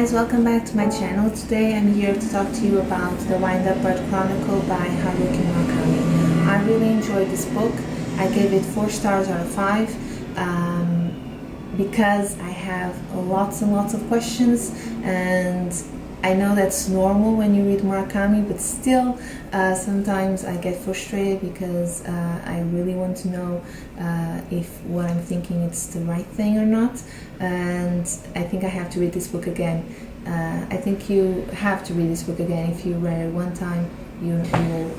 guys, welcome back to my channel. Today I'm here to talk to you about The Wind-Up Bird Chronicle by Haruki Murakami. I really enjoyed this book. I gave it 4 stars out of 5 because I have lots and lots of questions, and I know that's normal when you read Murakami, but still sometimes I get frustrated because I really want to know if what I'm thinking is the right thing or not, and I think I have to read this book again. I think you have to read this book again. If you read it one time, you will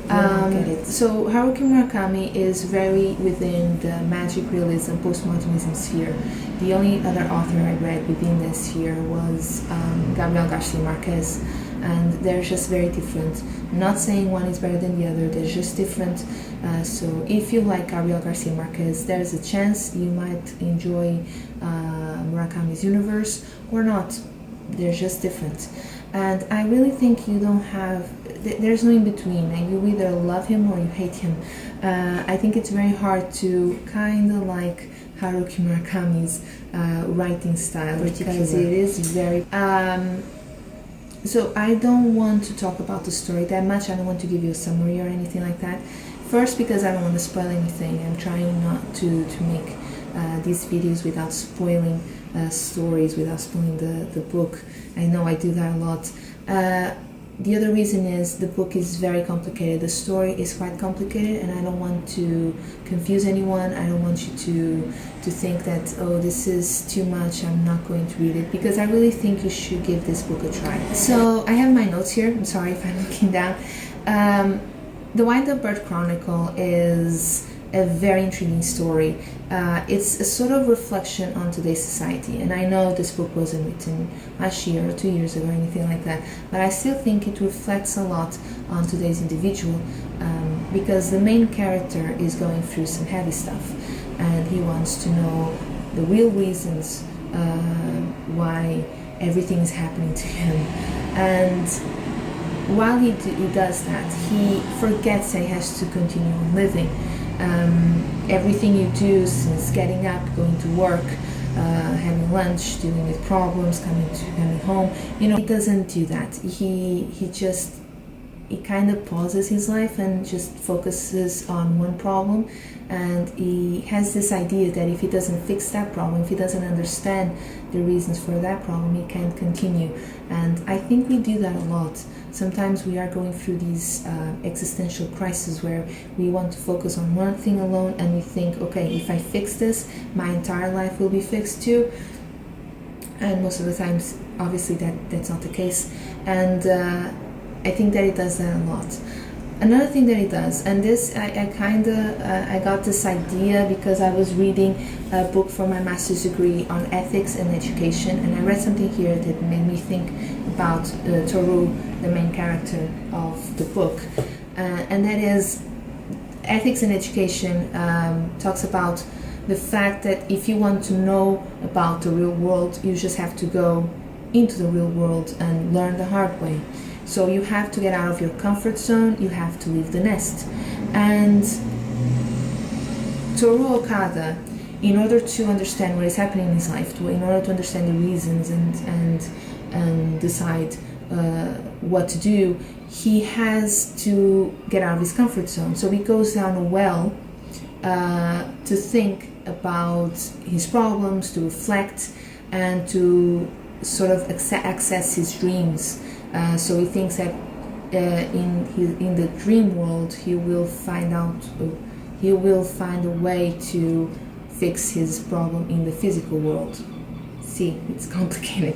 get it. So Haruki Murakami is very within the magic realism, post-modernism sphere. The only other author I read within this sphere was Gabriel Garcia Marquez, and they're just very different. I'm not saying one is better than the other, they're just different. So if you like Gabriel Garcia Marquez, there's a chance you might enjoy Murakami's universe or not. They're just different. And I really think you don't have, there's no in between, and you either love him or you hate him. I think it's very hard to kind of like Haruki Murakami's writing style, because it is very... So I don't want to talk about the story that much. I don't want to give you a summary or anything like that. First, because I don't want to spoil anything. I'm trying not to make these videos without spoiling stories, without spoiling the book. I know I do that a lot. The other reason is the book is very complicated. The story is quite complicated, and I don't want to confuse anyone. I don't want you to think that, oh, this is too much, I'm not going to read it, because I really think you should give this book a try. So I have my notes here. I'm sorry if I'm looking down. The Wind-Up Bird Chronicle is a very intriguing story. It's a sort of reflection on today's society, and I know this book wasn't written last year or 2 years ago or anything like that, but I still think it reflects a lot on today's individual, because the main character is going through some heavy stuff, and he wants to know the real reasons why everything is happening to him. And while he does that, he forgets that he has to continue on living. Everything you do, since getting up, going to work, having lunch, dealing with problems, coming home, he doesn't do that. He kind of pauses his life and just focuses on one problem, and he has this idea that if he doesn't fix that problem, if he doesn't understand the reasons for that problem, he can't continue. And I think we do that a lot. Sometimes we are going through these existential crises where we want to focus on one thing alone, and we think, okay, if I fix this, my entire life will be fixed too. And most of the times, obviously, that's not the case. And I think that it does that a lot. Another thing that it does, and this I got this idea because I was reading a book for my master's degree on ethics and education, and I read something here that made me think about Toru, the main character of the book, and that is ethics and education talks about the fact that if you want to know about the real world, you just have to go into the real world and learn the hard way. So you have to get out of your comfort zone, you have to leave the nest. And Toru Okada, in order to understand what is happening in his life, in order to understand the reasons and decide what to do, he has to get out of his comfort zone. So he goes down a well to think about his problems, to reflect, and to sort of access his dreams. So he thinks that in the dream world he will find a way to fix his problem in the physical world. See, it's complicated.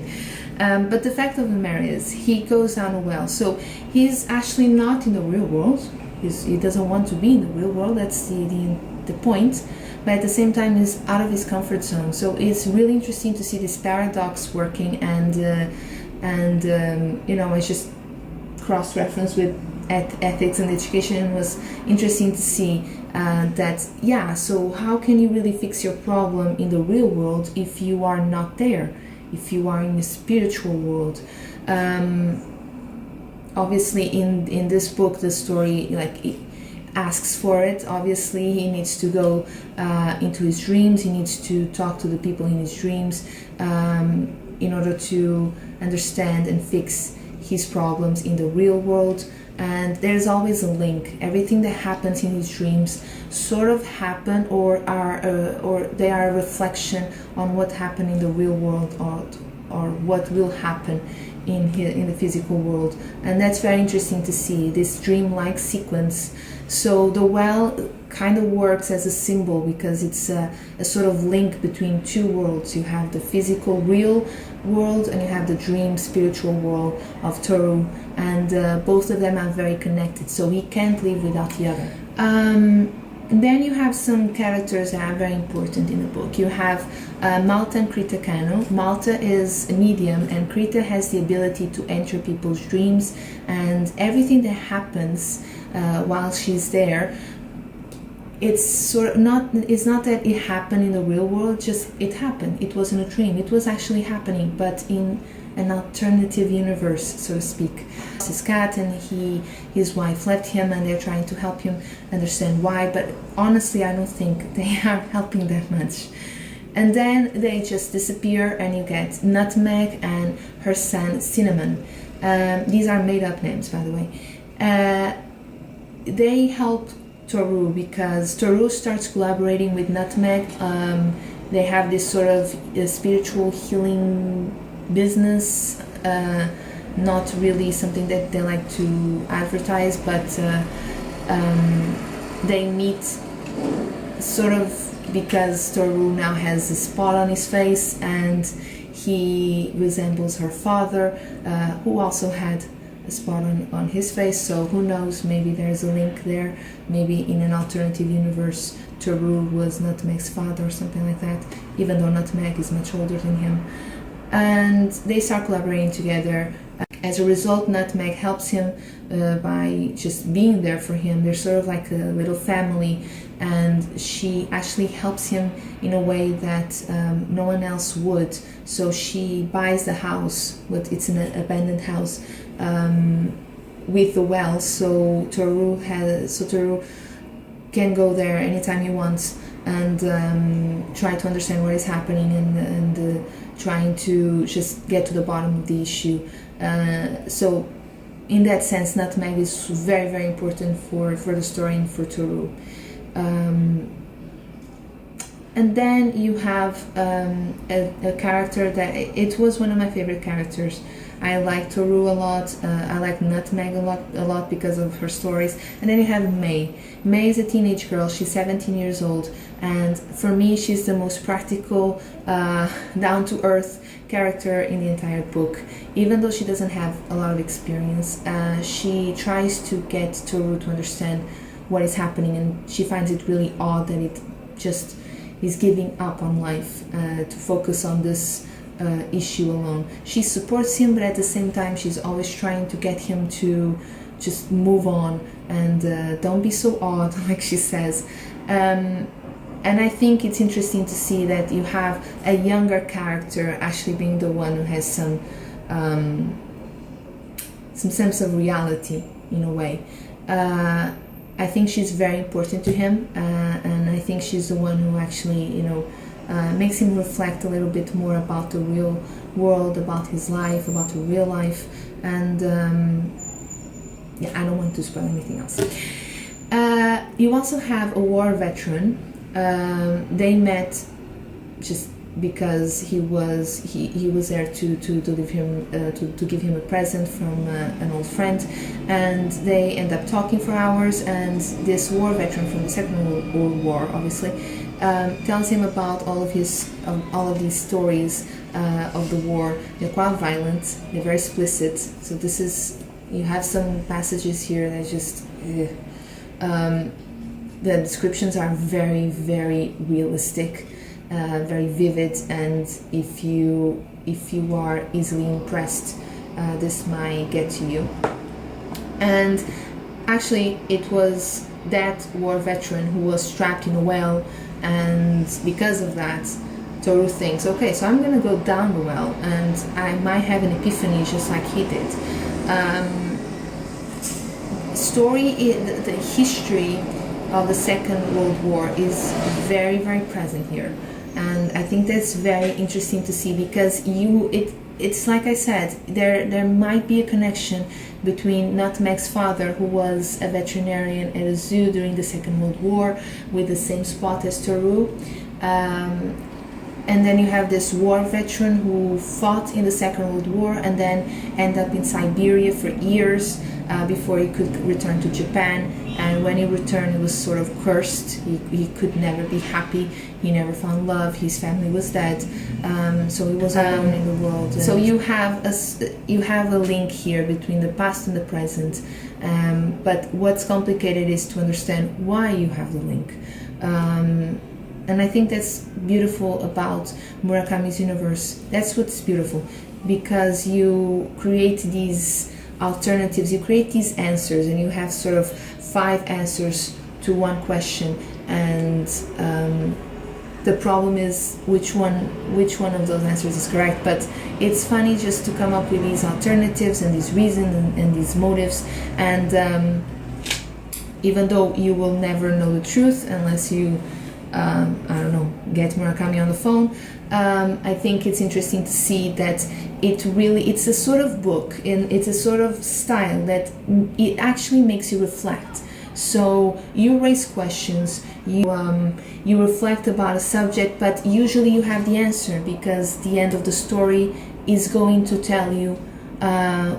But the fact of the matter is, he goes down a well. So he's actually not in the real world. He doesn't want to be in the real world. That's the point. But at the same time, he's out of his comfort zone. So it's really interesting to see this paradox working, and it's just cross-reference with ethics and education. It was interesting to see so how can you really fix your problem in the real world if you are not there, if you are in the spiritual world? Obviously in this book, the story it asks for it. Obviously he needs to go into his dreams, he needs to talk to the people in his dreams, in order to understand and fix his problems in the real world. And there's always a link. Everything that happens in his dreams sort of happen or they are a reflection on what happened in the real world, or what will happen in the physical world. And that's very interesting to see, this dream-like sequence. So the well kind of works as a symbol because it's a sort of link between two worlds. You have the physical, real world, and you have the dream, spiritual world of Toru, and both of them are very connected, so he can't live without the other. Then you have some characters that are very important in the book. You have Malta and Krita Kano. Malta is a medium, and Krita has the ability to enter people's dreams, and everything that happens while she's there, it's not that it happened in the real world, just it happened. It wasn't a dream. It was actually happening, but in an alternative universe, so to speak. His cat and his wife left him, and they're trying to help him understand why, but honestly I don't think they are helping that much. And then they just disappear, and you get Nutmeg and her son Cinnamon. These are made up names, by the way. They help Toru because Toru starts collaborating with Nutmeg. They have this sort of spiritual healing business, not really something that they like to advertise, but they meet sort of because Toru now has a spot on his face, and he resembles her father, who also had a spot on his face. So who knows, maybe there's a link there. Maybe in an alternative universe Toru was Nutmeg's father or something like that, even though Nutmeg is much older than him. And they start collaborating together. As a result, Nutmeg helps him by just being there for him. They're sort of like a little family, and she actually helps him in a way that no one else would. So she buys the house, but it's an abandoned house, with the well. So Toru can go there anytime he wants and try to understand what is happening, and trying to just get to the bottom of the issue. So in that sense, Nutmeg is very, very important for the story and for Toru. And then you have a character that it was one of my favorite characters. I like Toru a lot. I like Nutmeg a lot because of her stories. And then you have May. May is a teenage girl. She's 17 years old, and for me, she's the most practical, down-to-earth character in the entire book. Even though she doesn't have a lot of experience, she tries to get Toru to understand what is happening, and she finds it really odd that it just is giving up on life to focus on this issue alone. She supports him, but at the same time she's always trying to get him to just move on and don't be so odd, like she says. And I think it's interesting to see that you have a younger character actually being the one who has some sense of reality in a way. I think she's very important to him, and I think she's the one who actually, makes him reflect a little bit more about the real world, about his life, about the real life, and I don't want to spoil anything else. You also have a war veteran. They met just because he was there to give him a present from an old friend, and they end up talking for hours. And this war veteran from the Second World War, obviously, tells him about all of these stories of the war. They're quite violent. They're very explicit. So you have some passages here that just the descriptions are very, very realistic. Very vivid, and if you are easily impressed, this might get to you. And actually, it was that war veteran who was trapped in a well, and because of that, Toru thinks, okay, so I'm gonna go down the well, and I might have an epiphany just like he did. The history of the Second World War is very, very present here. And I think that's very interesting to see, because it's like I said, there might be a connection between Nutmeg's father, who was a veterinarian at a zoo during the Second World War with the same spot as Toru. And then you have this war veteran who fought in the Second World War and then ended up in Siberia for years before he could return to Japan. And when he returned, he was sort of cursed. He could never be happy. He never found love. His family was dead. So he was alone in the world. So you have a link here between the past and the present. But what's complicated is to understand why you have the link. And I think that's beautiful about Murakami's universe. That's what's beautiful, because you create these alternatives, you create these answers, and you have sort of 5 answers to one question. And the problem is which one of those answers is correct. But it's funny just to come up with these alternatives and these reasons and these motives. And even though you will never know the truth unless you I don't know, get Murakami on the phone, I think it's interesting to see that it's a sort of book, and it's a sort of style that it actually makes you reflect. So you raise questions, you reflect about a subject, but usually you have the answer, because the end of the story is going to tell you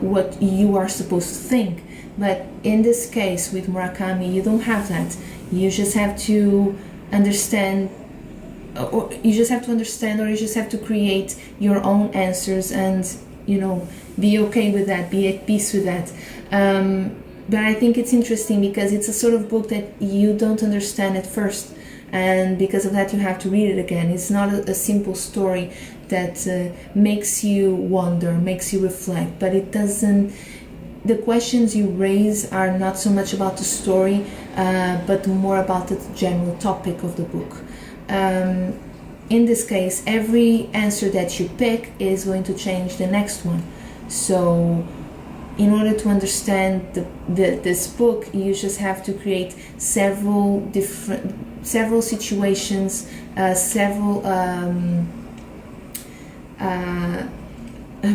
what you are supposed to think. But in this case with Murakami, you don't have that. You just have to understand, or you just have to create your own answers, and be okay with that, be at peace with that. But I think it's interesting because it's a sort of book that you don't understand at first, and because of that you have to read it again. It's not a simple story that makes you wonder, makes you reflect, but it doesn't. The questions you raise are not so much about the story, but more about the general topic of the book. In this case, every answer that you pick is going to change the next one. So in order to understand this book, you just have to create several situations, several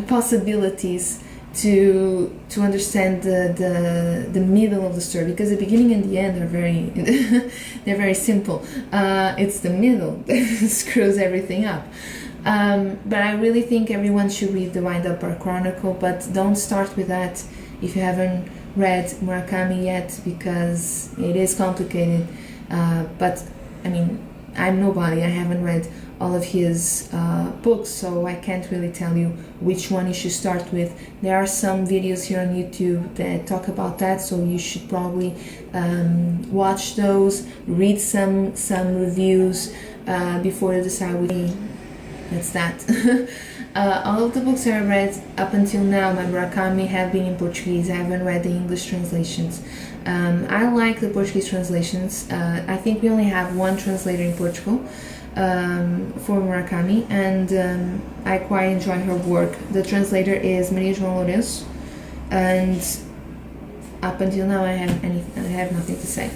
possibilities to understand the middle of the story, because the beginning and the end are very they're very simple. It's the middle that screws everything up. But I really think everyone should read the Wind-Up Chronicle, but don't start with that if you haven't read Murakami yet, because it is complicated. But I mean, I'm nobody. I haven't read all of his books, so I can't really tell you which one you should start with. There are some videos here on YouTube that talk about that, so you should probably watch those, read some reviews before you decide which. That's that. All of the books I read up until now, my Murakami, have been in Portuguese. I haven't read the English translations. I like the Portuguese translations. I think we only have one translator in Portugal for Murakami, and I quite enjoy her work. The translator is Maria João Lourenço, and up until now I have nothing to say.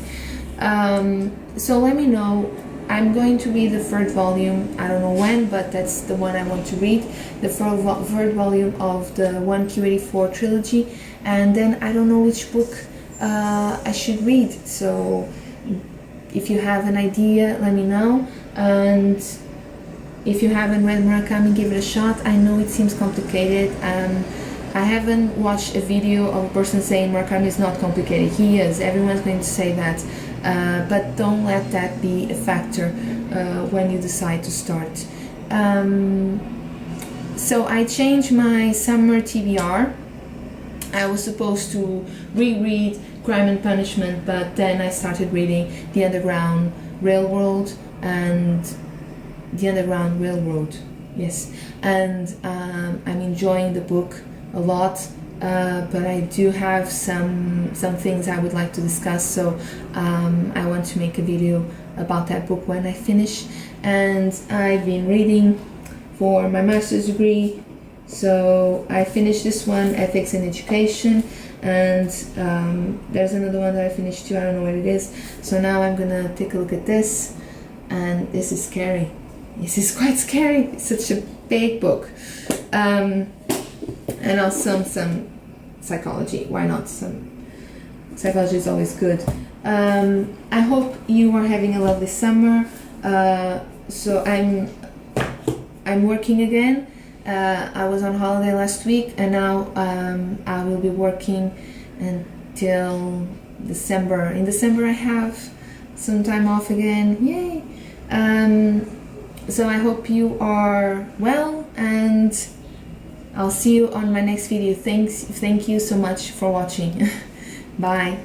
So let me know. I'm going to read the third volume. I don't know when, but that's the one I want to read. The third volume of the 1Q84 trilogy, and then I don't know which book I should read. So if you have an idea, let me know. And if you haven't read Murakami, give it a shot. I know it seems complicated. I haven't watched a video of a person saying Murakami is not complicated. He is. Everyone's going to say that. But don't let that be a factor when you decide to start. So I changed my summer TBR. I was supposed to reread Crime and Punishment, but then I started reading The Underground Railroad, yes. And I'm enjoying the book a lot. But I do have some things I would like to discuss, so I want to make a video about that book when I finish. And I've been reading for my master's degree, so I finished this one, Ethics in Education, and there's another one that I finished too, I don't know what it is. So now I'm gonna take a look at this, and this is scary. This is quite scary. It's such a big book. And also some psychology. Why not? Some psychology is always good. I hope you are having a lovely summer. So I'm working again. I was on holiday last week, and now I will be working until December. In December I have some time off again. Yay! So I hope you are well, and I'll see you on my next video. Thank you so much for watching. Bye.